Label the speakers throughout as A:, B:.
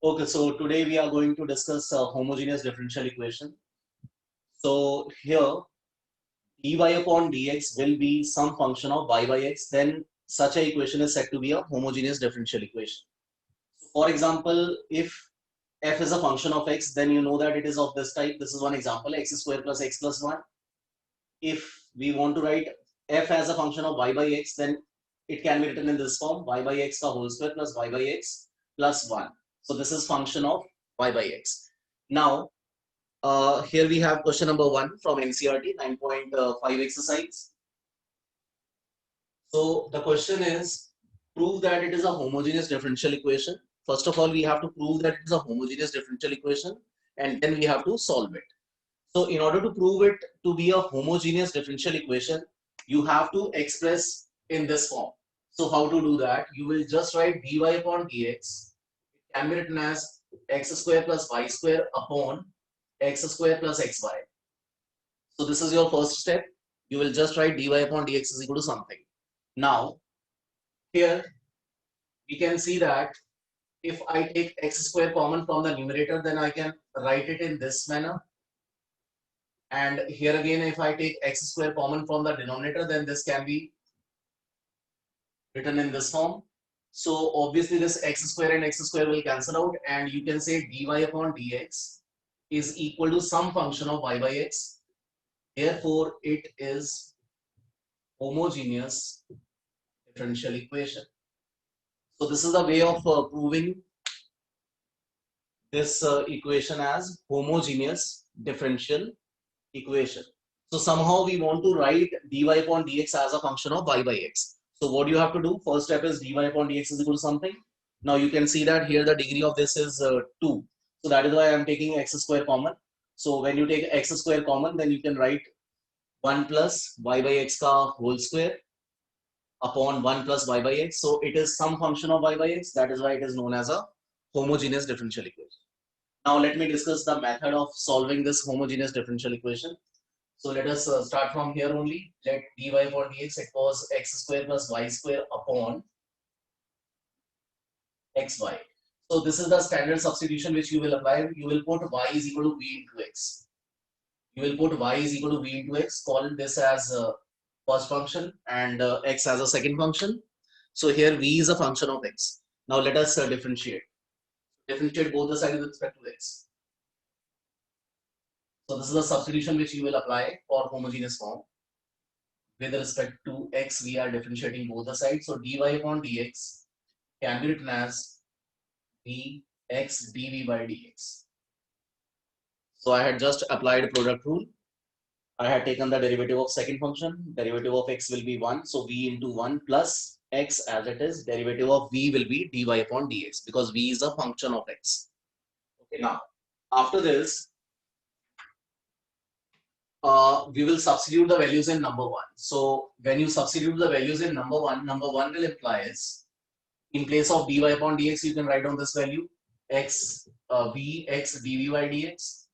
A: Okay, so today we are going to discuss homogeneous differential equation. So here dy upon dx will be some function of y by x, then such a equation is said to be a homogeneous differential equation. For example, if f is a function of x, then you know that it is of this type. This is one example, x square plus x plus 1. If we want to write f as a function of y by x, then it can be written in this form, y by x ka whole square plus y by x plus 1. So this is function of y by x. Now, here we have question number 1 from NCERT 9.5 exercise. So the question is, prove that it is a homogeneous differential equation. First of all, we have to prove that it is a homogeneous differential equation, and then we have to solve it. So in order to prove it to be a homogeneous differential equation, you have to express in this form. So how to do that? You will just write dy upon dx. It can be written as x square plus y square upon x square plus xy. So this is your first step. You will just write dy upon dx is equal to something. Now, here we can see that if I take x square common from the numerator, then I can write it in this manner. And here again, if I take x square common from the denominator, then this can be written in this form. So obviously this x square and x square will cancel out, and you can say dy upon dx is equal to some function of y by x. Therefore, it is homogeneous differential equation. So this is the way of proving this equation as homogeneous differential equation. So somehow we want to write dy upon dx as a function of y by x. So what you have to do, first step is dy upon dx is equal to something. Now you can see that here the degree of this is 2. So that is why I am taking x square common. So when you take x square common, then you can write 1 plus y by x ka whole square upon 1 plus y by x. So it is some function of y by x. That is why it is known as a homogeneous differential equation. Now let me discuss the method of solving this homogeneous differential equation. So let us start from here only. Let dy upon dx, it was x square plus y square upon xy. So this is the standard substitution which you will apply. You will put y is equal to v into x. You will put y is equal to v into x, call this as first function and x as a second function. So here v is a function of x. Now let us differentiate. Differentiate both the sides with respect to x. So this is the substitution which you will apply for homogeneous form. With respect to x, we are differentiating both the sides. So dy upon dx can be written as dx dv by dx. So I had just applied product rule. I had taken the derivative of second function. Derivative of x will be 1. So v into 1 plus x as it is. Derivative of v will be dy upon dx because v is a function of x. Okay, now after this, we will substitute the values in number 1. So when you substitute the values in number 1 will imply is in place of dy upon dx, you can write down this value x v x dv by dx,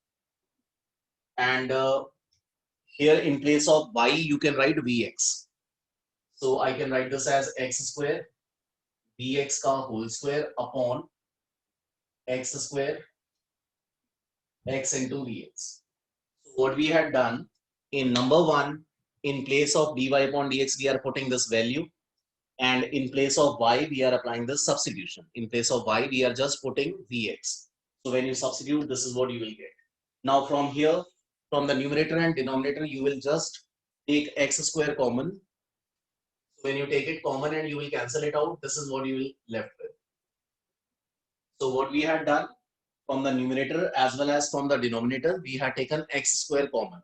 A: and here in place of y you can write vx. So I can write this as x square vx ka whole square upon x square x into vx. So what we had done in number 1, in place of dy upon dx, we are putting this value. And in place of y, we are applying this substitution. In place of y, we are just putting vx. So when you substitute, this is what you will get. Now from here, from the numerator and denominator, you will just take x square common. So when you take it common and you will cancel it out, this is what you will left with. So what we had done from the numerator as well as from the denominator, we had taken x square common.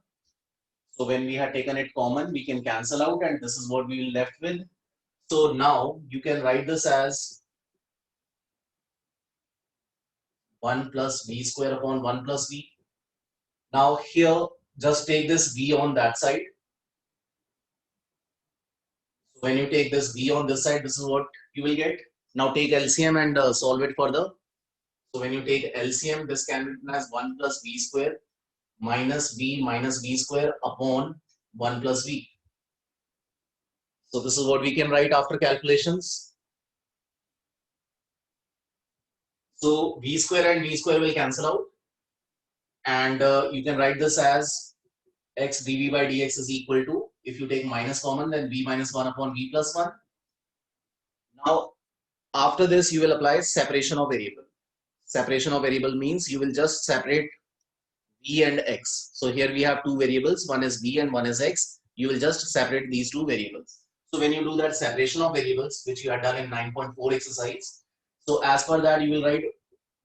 A: So when we had taken it common, we can cancel out and this is what we will left with. So now you can write this as 1 plus v square upon 1 plus v. Now here, just take this v on that side. So when you take this v on this side, this is what you will get. Now take LCM and solve it further. So when you take LCM, this can be written as 1 plus v square minus v square upon 1 plus v. So this is what we can write after calculations. So v square and v square will cancel out, and you can write this as x dv by dx is equal to, if you take minus common, then v minus 1 upon v plus 1. Now, after this, you will apply separation of variable. Separation of variable means you will just separate v and x. So here we have two variables, one is v and one is x. You will just separate these two variables. So when you do that separation of variables, which you had done in 9.4 exercise, so as per that, you will write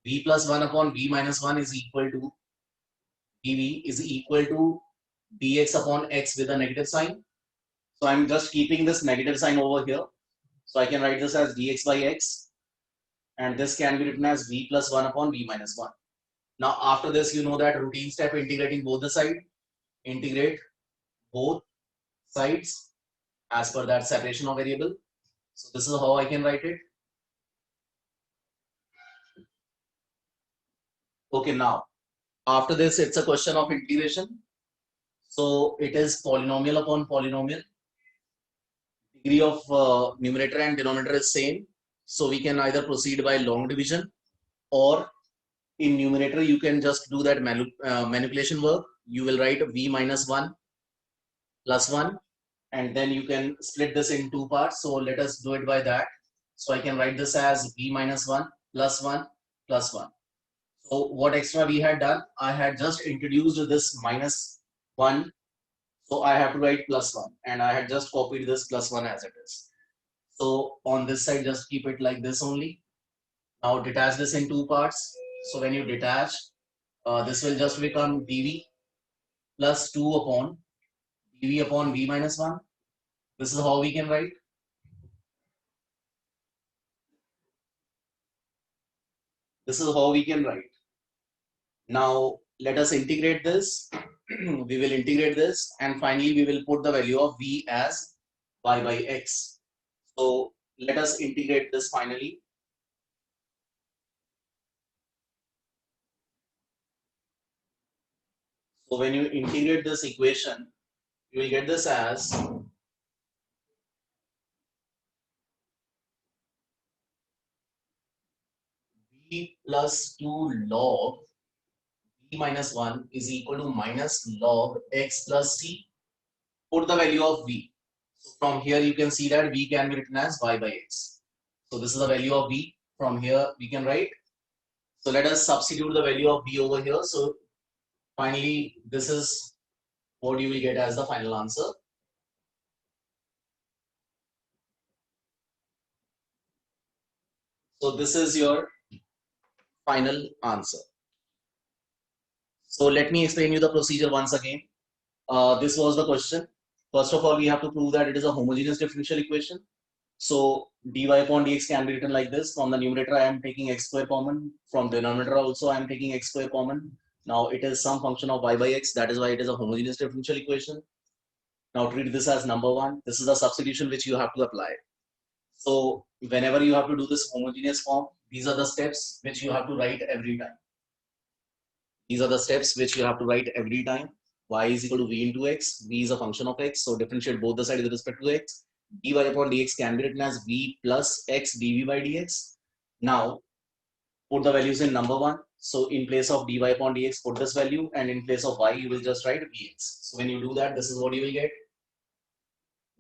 A: v plus 1 upon v minus 1 is equal to dv is equal to dx upon x with a negative sign. So I'm just keeping this negative sign over here. So I can write this as dx by x, and this can be written as v plus 1 upon v minus 1. Now after this, you know that routine step integrating both the side. Integrate both sides as per that separation of variable. So this is how I can write it. Okay, now after this, it's a question of integration. So it is polynomial upon polynomial. Degree of numerator and denominator is same. So we can either proceed by long division, or in numerator you can just do that manipulation work. You will write v minus 1 plus 1, and then you can split this in two parts. So let us do it by that. So I can write this as v minus 1 plus 1 plus 1. So what extra we had done, I had just introduced this minus 1. So I have to write plus 1, and I had just copied this plus 1 as it is. So on this side, just keep it like this only. Now detach this in two parts. So when you detach, this will just become dv plus 2 upon dv upon v minus 1. This is how we can write. This is how we can write. Now let us integrate this. We will integrate this, and finally we will put the value of v as y by x. So let us integrate this finally. So when you integrate this equation, you will get this as v plus 2 log v minus 1 is equal to minus log x plus c. Put the value of v. So from here you can see that v can be written as y by x. So this is the value of v. From here we can write. So let us substitute the value of v over here. So finally this is what you will get as the final answer. So this is your final answer. So let me explain you the procedure once again. This was the question. First of all, we have to prove that it is a homogeneous differential equation. So dy upon dx can be written like this. From the numerator, I am taking x square common. From denominator also, I am taking x square common. Now it is some function of y by x. That is why it is a homogeneous differential equation. Now treat this as number one. This is the substitution which you have to apply. So whenever you have to do this homogeneous form, these are the steps which you have to write every time. These are the steps which you have to write every time. Y is equal to v into x. V is a function of x. So differentiate both the sides with respect to x. Dy upon dx can be written as v plus x dv by dx. Now put the values in number one. So in place of dy upon dx, put this value, and in place of y, you will just write vx. So when you do that, this is what you will get.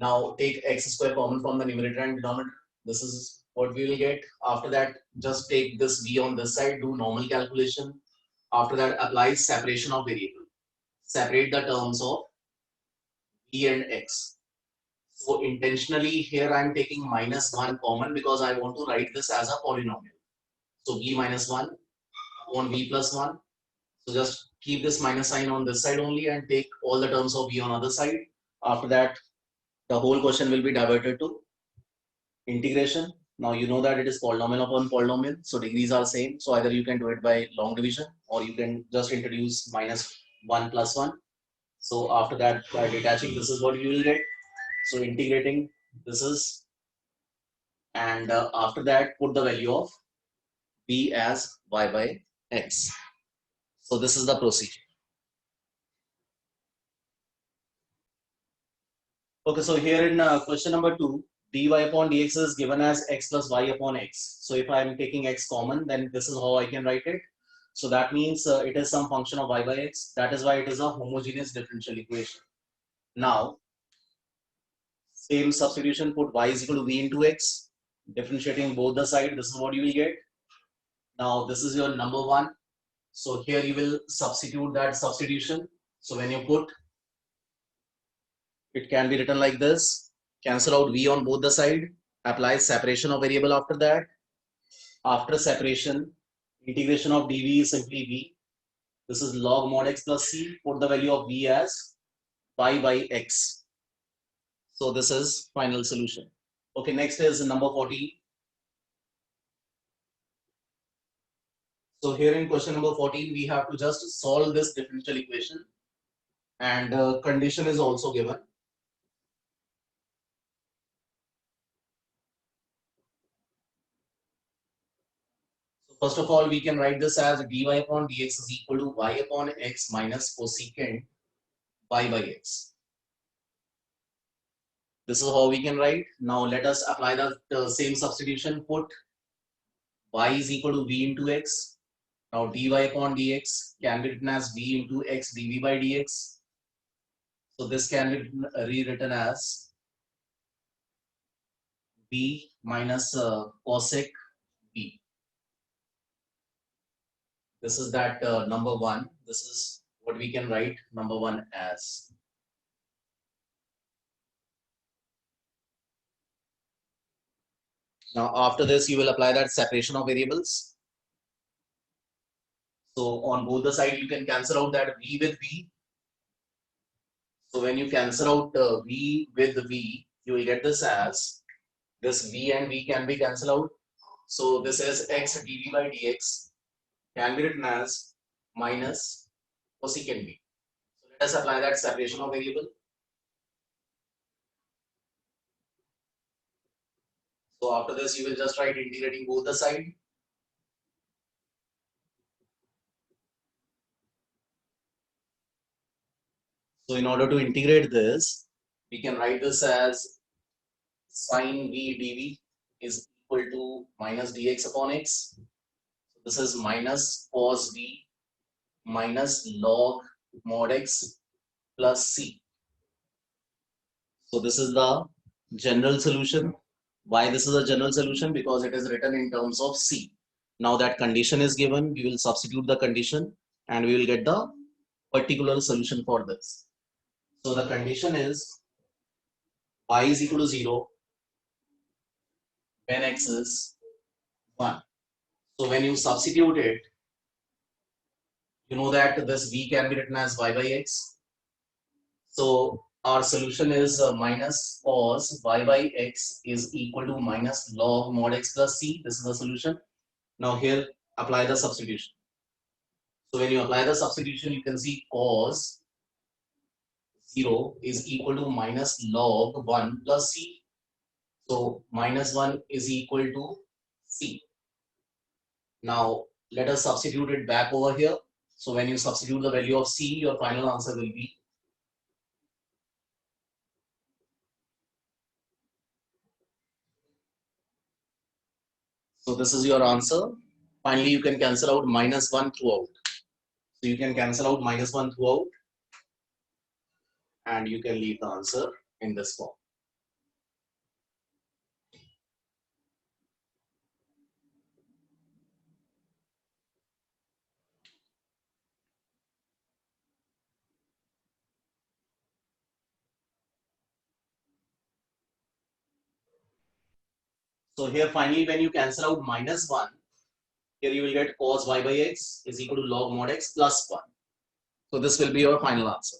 A: Now take x square common from the numerator and denominator. This is what we will get. After that, just take this v on this side, do normal calculation. After that, apply separation of variable. Separate the terms of v and x. So intentionally here I am taking minus 1 common because I want to write this as a polynomial. So v minus 1 upon v plus 1. So just keep this minus sign on this side only and take all the terms of v on other side. After that, the whole question will be diverted to integration. Now you know that it is polynomial upon polynomial, so degrees are same. So either you can do it by long division, or you can just introduce minus 1 plus 1. So after that, by detaching, this is what you will get. So integrating, this is, and after that, put the value of v as y by x. So this is the procedure. Okay, so here in question number 2, dy upon dx is given as x plus y upon x. So if I am taking x common, then this is how I can write it. So that means it is some function of y by x. That is why it is a homogeneous differential equation. Now, same substitution, put y is equal to v into x, differentiating both the side. This is what you will get. Now, this is your number one. So here you will substitute that substitution. So when you put, it can be written like this. Cancel out v on both the side. Apply separation of variable after that. After separation, integration of dv is simply v. This is log mod x plus c. Put the value of v as y by x. So this is final solution. Okay, next is number 14. So here in question number 14, we have to just solve this differential equation, and condition is also given. So first of all, we can write this as dy upon dx is equal to y upon x minus cosecant y by x. This is how we can write. Now let us apply the same substitution. Put y is equal to v into x. Now dy upon dx can be written as v into x dv by dx. So this can be rewritten as v minus cosec v. This is that number one. This is what we can write number one as. Now after this, you will apply that separation of variables. So on both the side, you can cancel out that v with v. So when you cancel out v with v, you will get this as, this v and v can be cancelled out. So this is x dv by dx can be written as minus cosecant v. So let us apply that separation of variable. So after this, you will just write integrating both the side. So in order to integrate this, we can write this as sine v dv is equal to minus dx upon x. So this is minus cos v minus log mod x plus c. So this is the general solution. Why this is a general solution? Because it is written in terms of c. Now that condition is given, we will substitute the condition and we will get the particular solution for this. So the condition is y is equal to 0 when x is 1. So when you substitute it, you know that this v can be written as y by x. So our solution is minus cos y by x is equal to minus log mod x plus c. This is the solution. Now here apply the substitution. So when you apply the substitution, you can see cos 0 is equal to minus log 1 plus c. So minus 1 is equal to c. Now let us substitute it back over here. So when you substitute the value of c, your final answer will be . So this is your answer. Finally, you can cancel out minus 1 throughout. So you can cancel out minus 1 throughout and you can leave the answer in this form. So here finally when you cancel out minus 1, here you will get cos y by x is equal to log mod x plus 1. So this will be your final answer.